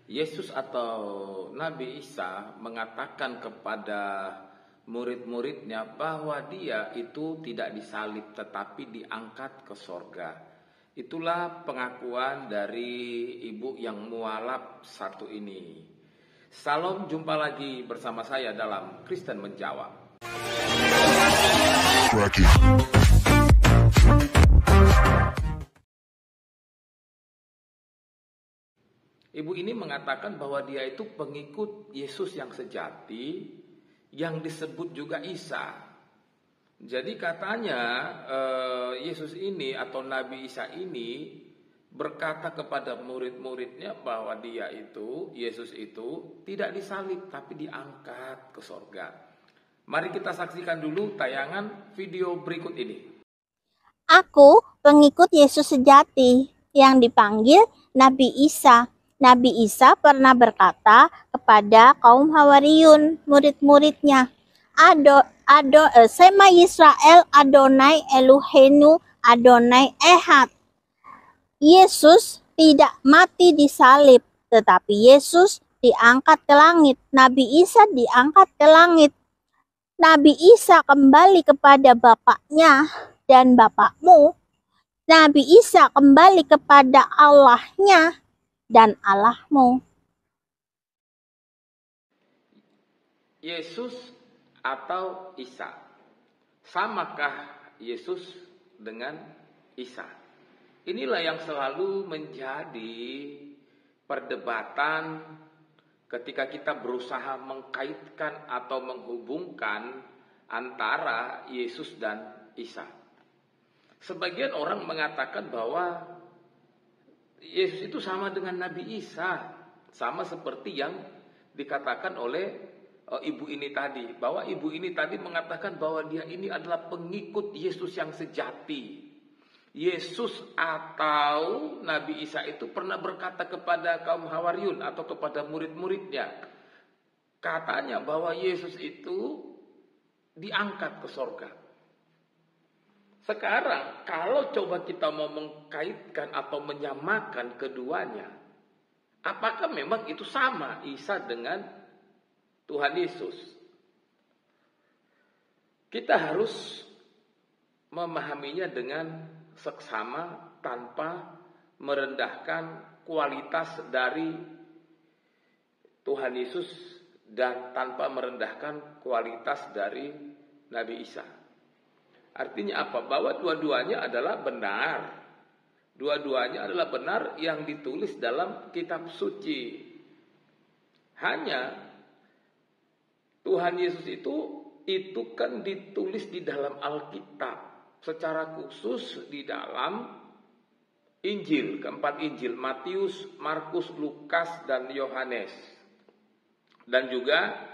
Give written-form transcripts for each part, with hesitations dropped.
Yesus atau Nabi Isa mengatakan kepada murid-muridnya bahwa dia itu tidak disalib tetapi diangkat ke sorga. Itulah pengakuan dari ibu yang mualaf satu ini. Salam, jumpa lagi bersama saya dalam Kristen Menjawab. Ibu ini mengatakan bahwa dia itu pengikut Yesus yang sejati, yang disebut juga Isa. Jadi katanya Yesus ini atau Nabi Isa ini berkata kepada murid-muridnya bahwa dia itu, Yesus itu tidak disalib tapi diangkat ke sorga. Mari kita saksikan dulu tayangan video berikut ini. Aku pengikut Yesus sejati yang dipanggil Nabi Isa. Nabi Isa pernah berkata kepada kaum Hawariyun, murid-muridnya, Sema Yisrael Adonai Elohenu Adonai Ehad. Yesus tidak mati di salib, tetapi Yesus diangkat ke langit. Nabi Isa diangkat ke langit. Nabi Isa kembali kepada Bapaknya dan Bapakmu. Nabi Isa kembali kepada Allahnya dan Allahmu. Yesus atau Isa? Samakah Yesus dengan Isa? Inilah yang selalu menjadi perdebatan ketika kita berusaha mengkaitkan atau menghubungkan antara Yesus dan Isa. Sebagian orang mengatakan bahwa Yesus itu sama dengan Nabi Isa, sama seperti yang dikatakan oleh ibu ini tadi, bahwa ibu ini tadi mengatakan bahwa dia ini adalah pengikut Yesus yang sejati. Yesus atau Nabi Isa itu pernah berkata kepada kaum Hawariyun atau kepada murid-muridnya, katanya bahwa Yesus itu diangkat ke sorga. Sekarang kalau coba kita mau mengkaitkan atau menyamakan keduanya, apakah memang itu sama Isa dengan Tuhan Yesus? Kita harus memahaminya dengan seksama tanpa merendahkan kualitas dari Tuhan Yesus dan tanpa merendahkan kualitas dari Nabi Isa. Artinya apa? Bahwa dua-duanya adalah benar. Dua-duanya adalah benar yang ditulis dalam kitab suci. Hanya Tuhan Yesus itu kan ditulis di dalam Alkitab. Secara khusus di dalam Injil, keempat Injil, Matius, Markus, Lukas, dan Yohanes. Dan juga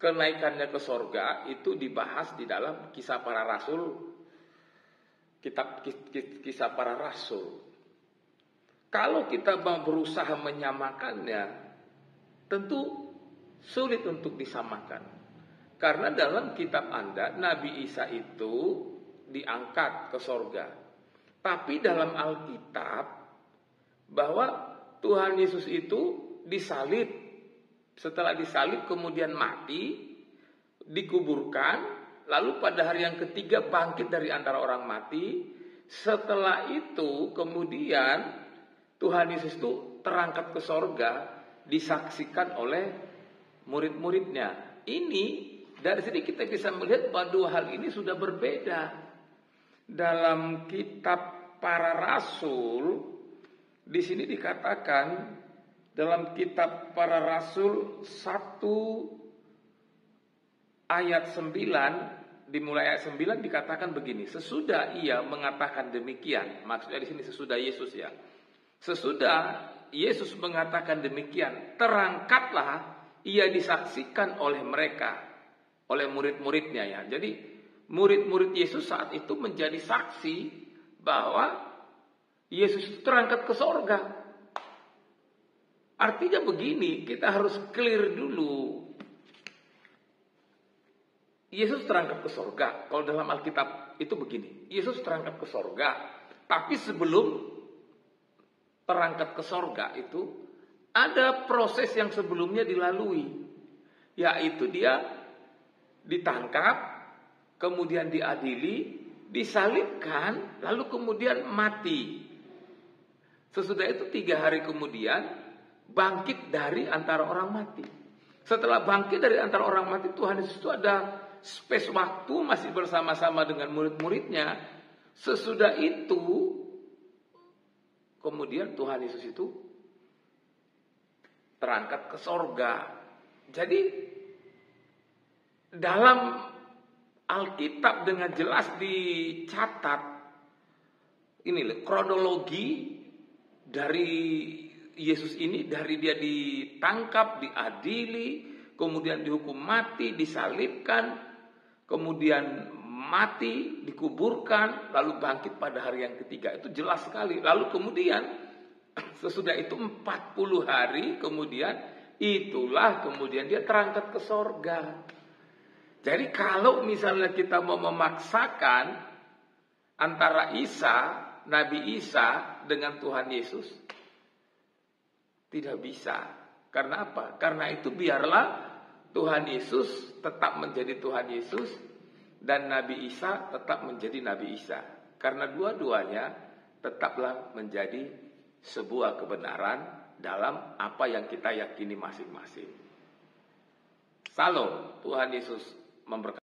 kenaikannya ke sorga itu dibahas di dalam Kisah Para Rasul, kitab Kisah Para Rasul. Kalau kita mau berusaha menyamakannya, tentu sulit untuk disamakan. Karena dalam kitab Anda, Nabi Isa itu diangkat ke sorga. Tapi dalam Alkitab, bahwa Tuhan Yesus itu disalib. Setelah disalib kemudian mati, dikuburkan, lalu pada hari yang ketiga bangkit dari antara orang mati. Setelah itu kemudian Tuhan Yesus itu terangkat ke sorga, disaksikan oleh murid-muridnya. Ini dari sini kita bisa melihat bahwa dua hal ini sudah berbeda. Dalam kitab Para Rasul, di sini dikatakan dalam kitab Para Rasul 1 ayat 9, dimulai ayat 9 dikatakan begini, sesudah ia mengatakan demikian, maksudnya di sini sesudah Yesus ya. Sesudah Yesus mengatakan demikian, terangkatlah ia disaksikan oleh mereka, oleh murid-muridnya ya. Jadi murid-murid Yesus saat itu menjadi saksi bahwa Yesus terangkat ke sorga. Artinya begini, kita harus clear dulu. Yesus terangkat ke sorga. Kalau dalam Alkitab itu begini, Yesus terangkat ke sorga. Tapi sebelum terangkat ke sorga itu, ada proses yang sebelumnya dilalui, yaitu dia ditangkap, kemudian diadili, disalibkan, lalu kemudian mati. Sesudah itu 3 hari kemudian bangkit dari antara orang mati. Setelah bangkit dari antara orang mati, Tuhan Yesus itu ada space waktu masih bersama-sama dengan murid-muridnya. Sesudah itu kemudian Tuhan Yesus itu terangkat ke sorga. Jadi dalam Alkitab dengan jelas dicatat ini kronologi dari Yesus ini, dari dia ditangkap, diadili, kemudian dihukum mati, disalibkan, kemudian mati, dikuburkan, lalu bangkit pada hari yang ketiga. Itu jelas sekali. Lalu kemudian sesudah itu 40 hari kemudian, itulah kemudian dia terangkat ke sorga. Jadi kalau misalnya kita mau memaksakan antara Nabi Isa dengan Tuhan Yesus, tidak bisa. Karena apa? Karena itu biarlah Tuhan Yesus tetap menjadi Tuhan Yesus dan Nabi Isa tetap menjadi Nabi Isa. Karena dua-duanya tetaplah menjadi sebuah kebenaran dalam apa yang kita yakini masing-masing. Salam, Tuhan Yesus memberkati.